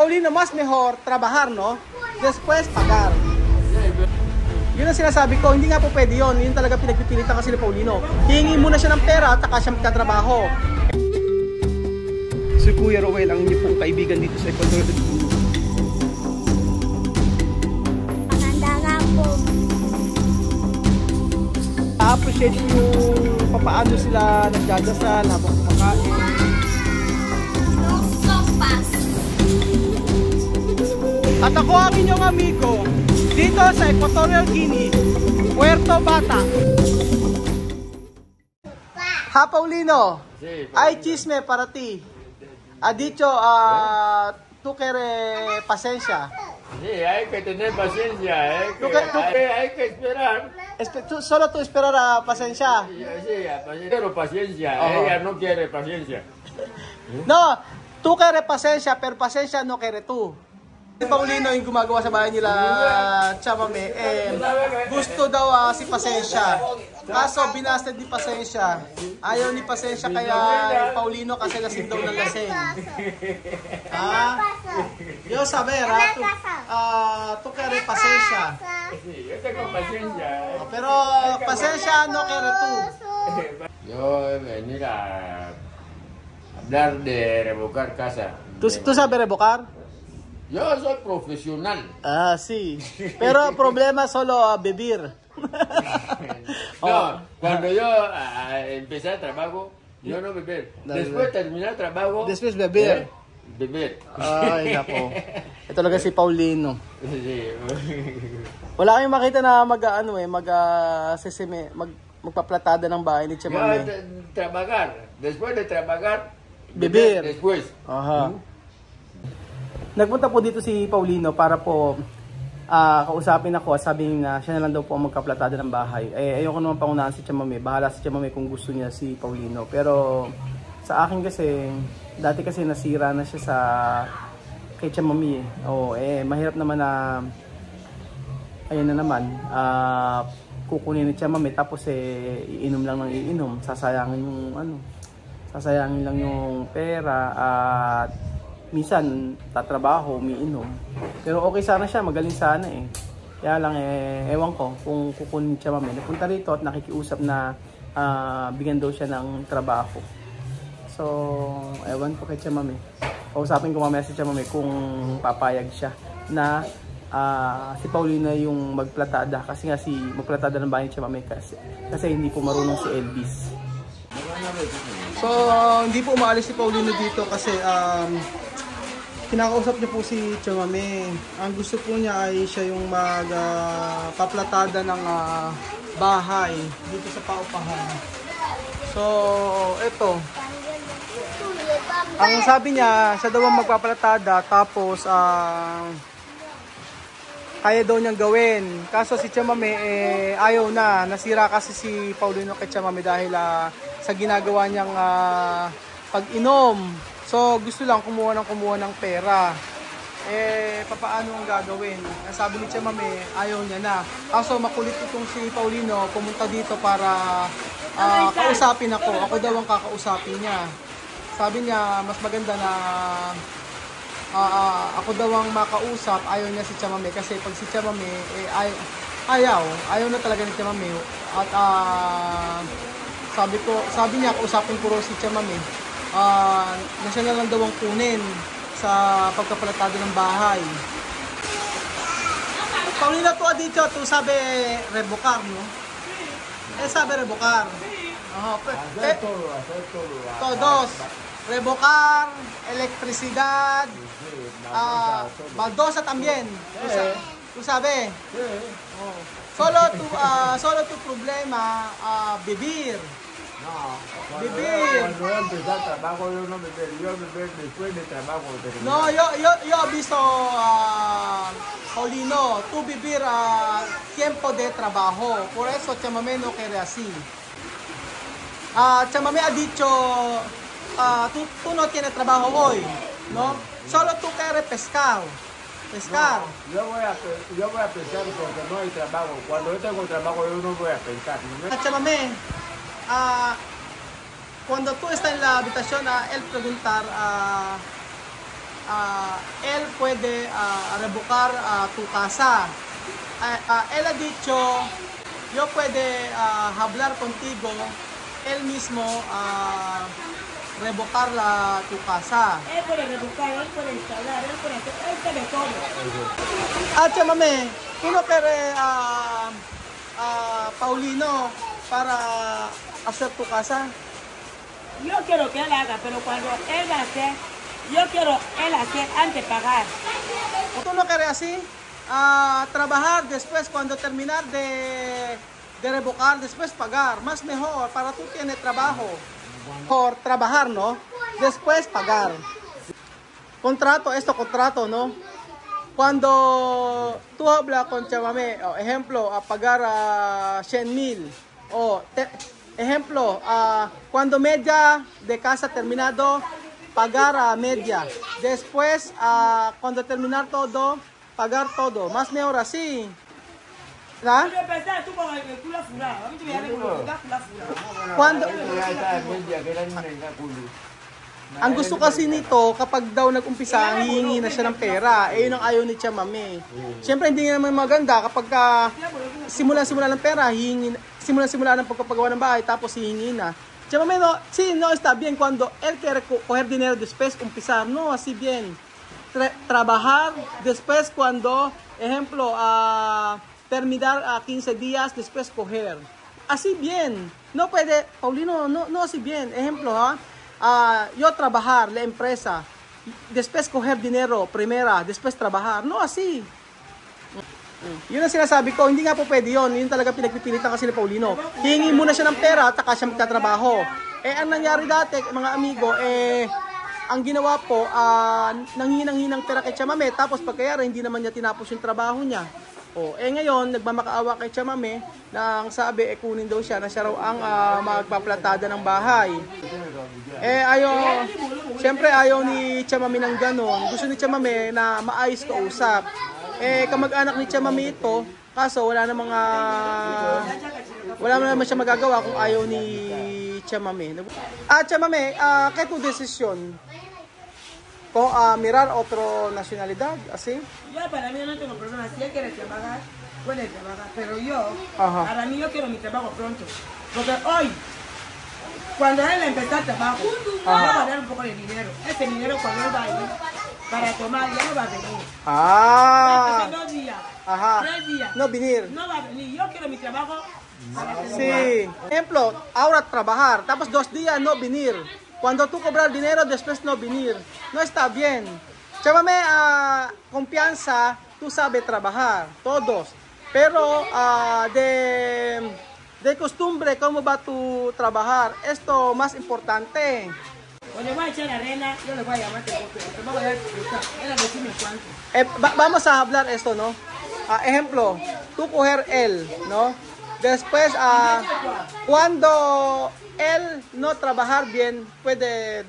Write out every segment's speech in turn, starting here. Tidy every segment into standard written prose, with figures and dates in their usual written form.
Paulino, mas mejor trabajar, no? Después pagar. Yun ang sinasabi ko, hindi nga po pwede yun. Yun talaga pinagpipilitan kasi ni Paulino. Hihingi muna siya ng pera at saka siya magtatrabaho. Si Kuya Roel, ang inyong pong kaibigan dito sa Ecuador. Maganda nga po. Appreciate yung papaano sila nagdadasal habang kumakain. At ako ang inyong amigo dito sa Equatorial Guinea, Puerto Bata. Ha, Paulino? Sí, Hay chisme para ti. Ha dicho, tú quieres paciencia. sí, hay que tener paciencia, hay que esperar. Solo tú esperar a paciencia. Sí, pero paciencia, ella no quiere paciencia. No, tú quieres paciencia, pero paciencia no quiere tú. Si Paulino yung gumagawa sa bahay nila, Chamame, gusto daw si Pasensya. Kaso binasted ni Pasensya. Ayaw ni Pasensya kaya Paulino kasi lasing daw ng lasing. Yo saber, tú quieres Pasensya. Sí, yo tengo paciencia. Pero Pasensya no quiere tú. Yo venir a hablar de revocar casa. ¿Tú sabes revocar? Yo soy profesional. Sí. Pero problema solo vivir. No, cuando yo empecé el trabajo, yo no beber. Después terminar el trabajo, Después beber. Beber. Ay, nako. Ito talaga si Paulino. Sí. Wala kayong makita na magpaplatada ng bahay ni Yo Chamame. trabajar. Después de trabajar, Beber. Después. Aha. Nagpunta po dito si Paulino para po kausapin ako at sabihin na siya na lang daw po ang magkaplatada ng bahay. Ayoko naman pangunahan si Chamame. Bahala si Chamame kung gusto niya si Paulino. Pero sa akin kasi, dati kasi nasira na siya sa kay Chamame. Mahirap naman na ayun na naman, kukunin ni Chamame tapos iinom lang ng iinom. Sasayangin lang yung pera at minsan tatrabaho, umiinom. Pero okay sana siya, magaling sana eh. Kaya lang ewan ko kung kukunin siya Chamame. Napunta rito at nakikiusap na bigyan daw siya ng trabaho. So, ewan ko kay Chamame. Kausapin ko mamaya si Chamame kung papayag siya na si Paulino yung magplatada. Kasi nga magplatada ng bahay ni Chamame kasi hindi po marunong si Elvis. So, hindi po umaalis si Paulino dito kasi kinakausap niya po si Chamame. Ang gusto po niya ay siya yung magpaplatada ng bahay dito sa paupahan. So, eto. Ang sabi niya, siya daw ang magpaplatada tapos kaya daw niyang gawin. Kaso si Chamame ayaw na. Nasira kasi si Paulino kay Chamame dahil sa ginagawa niyang pag-inom. So, gusto lang kumuha ng pera. Papaano ang gagawin? Sabi ni Chamame, ayaw niya na. Kaso, makulit itong si Paulino, pumunta dito para kausapin ako. Ako daw ang kakausapin niya. Sabi niya, mas maganda na ako daw ang makausap. Ayaw niya si Chamame. Kasi pag si Chamame, ayaw na talaga ni Chamame. At sabi niya, kausapin ko rin si Chamame. Na siya na lang daw ang kunin sa pagkapalatado ng bahay. Paulino, tu ha dicho, tu sabe revocar, no? Sabe revocar. Hacer todo. Todos. Revocar, electricidad, baldosa también. Tu sabe? Solo tu problema, vivir. No, Vivir. Cuando yo empecé el trabajo, yo no beber, yo beber después del trabajo. No, yo he visto, Paulino, tú vivir tiempo de trabajo. Por eso Chamame no quiere así. Chamame ha dicho, tú no tienes trabajo hoy, ¿no? Solo tú quieres pescar. Pescar. No, yo voy a pensar porque no hay trabajo. Cuando yo tengo trabajo, yo no voy a pensar. Chamame, cuando tú estás en la habitación, él preguntar, él puede revocar tu casa. Él ha dicho, yo puede hablar contigo, él mismo revocar tu casa. Él puede revocar, él puede instalar, él puede hacer, él puede todo. Chamame, tú no quieres Paulino para hacer tu casa. Yo quiero que él haga, pero cuando él va a hacer, yo quiero él hacer antes de pagar. ¿Tú no quieres así? Trabajar después, cuando terminar de revocar, después pagar. Más mejor, para tú tienes trabajo. Por trabajar, ¿no? Después pagar. Contrato, contrato, ¿no? Cuando tú hablas con Chamame, ejemplo, a pagar 100,000. Ejemplo, cuando media de casa terminado, pagar a media. Después, cuando terminar todo, pagar todo. Más mejor así. ¿Verdad? Cuando ang gusto kasi nito, kapag daw nag-umpisa, hihingi na siya ng pera. Eh, yun ang ayaw ni Chamame. Siyempre, hindi naman maganda kapag simula ng pera, simula ng pagpapagawa ng bahay, tapos hihingi na. Chamame, no, sí, no está bien cuando él quiere coger dinero después, umpizar. No, así bien. Trabajar después cuando, ejemplo, terminar 15 días, después coger. Así bien. No puede, Paulino, no así bien. Ejemplo, yo trabajar, la empresa, después coger dinero, primera, después trabajar. No, así. Yun ang sinasabi ko, hindi nga po pwede yun. Yun talaga pinagpipilitan kasi ni Paulino. Hihingi muna siya ng pera at saka siya magtatrabaho. Ang nangyari dati, mga amigo, ang ginawa po, nanghinang-hinang pera kay Chamame, tapos pagkayari, hindi naman niya tinapos yung trabaho niya. Ngayon, nagmamakaawa kay Chamame, nang sabi, kunin daw siya, na siya raw ang magpaplatada ng bahay. Siyempre ayaw ni Chamame ng ganon. Gusto ni Chamame na maayos kausap. Kamag-anak ni Chamame ito, kaso wala naman siya magagawa kung ayaw ni Chamame. Chamame, ¿qué tu decisión? ¿Con mirar otro nacionalidad, así? Yo para mí no tengo problema, si él quiere trabajar, puede trabajar, pero para mí yo quiero mi trabajo pronto. Porque hoy, cuando él empezó el trabajo, yo voy a dar un poco de dinero. Ese dinero cuando él va a ir para tomar, ya no va a venir. Va a 2 días, 3 días. No venir. No va a venir, yo quiero mi trabajo. Sí. Ejemplo, ahora trabajar, tapos 2 días no venir. Cuando tú cobras dinero, después no venir. No está bien. Chamame, confianza, tú sabes trabajar, todos. Pero de costumbre, ¿cómo va tu trabajar? Esto más importante. Cuando voy a echar arena, yo le voy a llamar porque te voy a dar él a decirme cuánto. Vamos a hablar esto, ¿no? Ejemplo, tú coger él, ¿no? Después, cuando él no trabajar bien, puede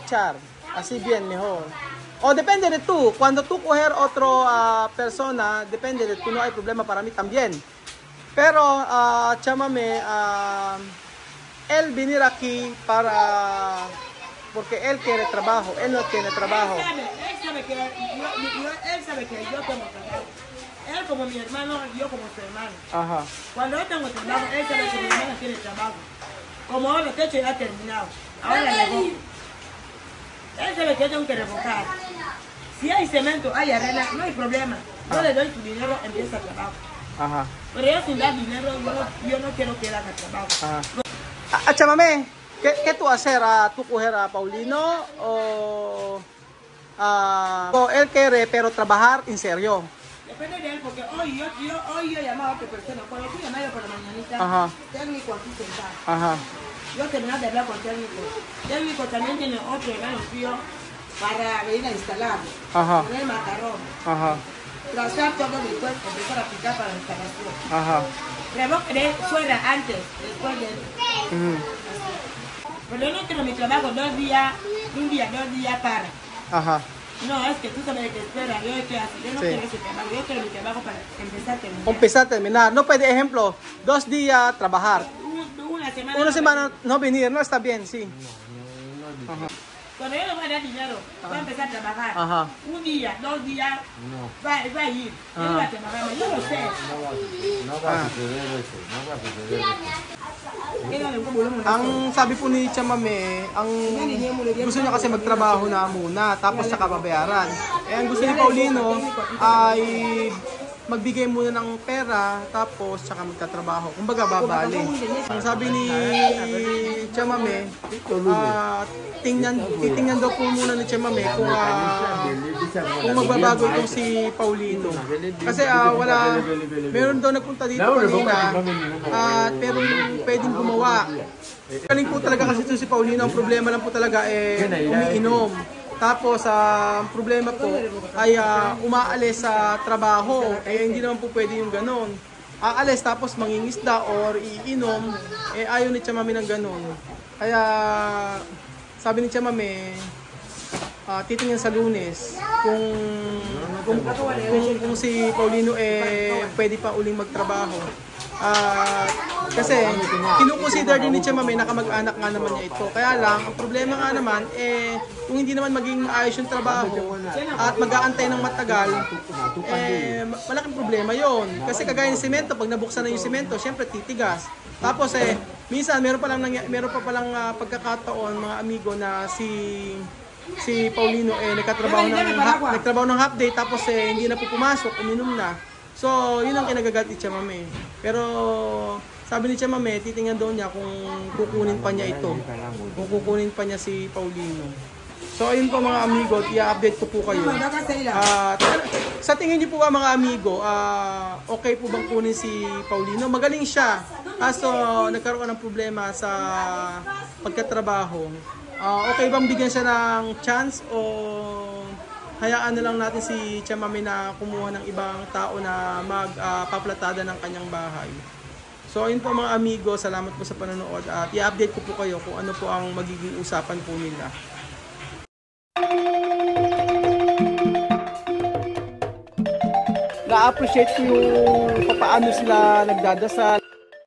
echar. Así bien, mejor. O depende de tú. Cuando tú coger otra persona, depende de tú. No hay problema para mí también. Pero, Chamame, él venir aquí porque él quiere trabajo. Él no tiene trabajo. Él sabe que yo tengo trabajo. Él como mi hermano, yo como su hermano. Ajá. Cuando yo tengo trabajo, él sabe que mi hermano tiene trabajo. Como ahora el techo ya ha terminado. Ahora revoco. Él sabe que yo tengo que revocar. Si hay cemento, hay arena, no hay problema. Yo le doy su dinero, empieza a trabajo. Ajá. Pero yo sin dar dinero, yo no quiero que él haga trabajo. Ajá. Chamame, ¿qué tú hacer? ¿Tú coger a Paulino o él quiere pero trabajar en serio? Depende de él, porque hoy yo llamaba a otra persona. Cuando tú llamabas por la mañanita, técnico aquí sentado. Ajá. Yo terminé de hablar con técnico. Técnico también tiene otro hermano tío para venir a instalar. Ajá. Poner macarrón. Ajá. Trazar todo el cuerpo, empezar a picar para la instalación. Ajá. Revoque fuera antes, después de él. Pero yo no quiero mi trabajo 2 días, 1 día, 2 días para. Ajá. No, es que tú sabes que espera, yo no quiero ese trabajo, yo quiero mi trabajo para empezar a terminar. Empezar a terminar. No puede, ejemplo, 2 días trabajar. Una semana. Una semana no venir, no está bien, sí. Cuando yo le voy a dar dinero, va a empezar a trabajar. Ajá. Un día, 2 días, No, va a ir. Él va a trabajar, yo lo sé. no va a suceder eso. No va a suceder eso. Ang sabi po ni Chamame, ang gusto niya kasi magtrabaho na muna, tapos saka babayaran. Eh, ang gusto ni Paulino ay magbigay muna ng pera, tapos saka magtatrabaho. Kumbaga, babali. Ang sabi ni Chamame, titingnan daw po muna ni Chamame kung magbabago itong si Paulino. Kasi meron daw nagpunta dito kanina, at pero pwedeng gumawa. Galing po talaga kasi ito si Paulino, ang problema lang po talaga umiinom. Tapos, ang problema po ay umaalis sa trabaho. Hindi naman po pwede yung ganon. Aalis tapos mangingisda or iinom, ayaw ni Chamame ng ganon. Kaya, sabi ni Chamame, titingnan sa Lunes kung si Paulino pwede pa uling magtrabaho. Kasi kinukonsider din ni Chamame na kamag-anak nga naman niya ito. Kaya lang, ang problema nga naman kung hindi naman maging ayos yung trabaho at mag-aantay ng matagal, malaking problema yon. Kasi kagaya ng semento, pag nabuksan na yung semento, syempre titigas. Tapos minsan meron pa palang pagkakataon, mga amigo, na si Paulino nagtrabaho ng half day, tapos hindi na po pumasok, uminom na. So, yun ang kinagagat ni Chamame. Pero, sabi ni Chamame, titingnan daw niya kung kukunin pa niya ito. Kung kukunin pa niya si Paulino. So, ayun po mga amigo, i-update ko po kayo. Sa tingin niyo po ba mga amigo, okay po bang kunin si Paulino? Magaling siya. So, nagkaroon ng problema sa pagkatrabaho. Okay bang bigyan siya ng chance o hayaan na lang natin si Chamame na kumuha ng ibang tao na magpaplatada ng kanyang bahay? So ayun po mga amigo, salamat po sa panonood at i-update ko po kayo kung ano po ang magiging usapan po nila. Na-appreciate ko yung paano sila nagdadasal.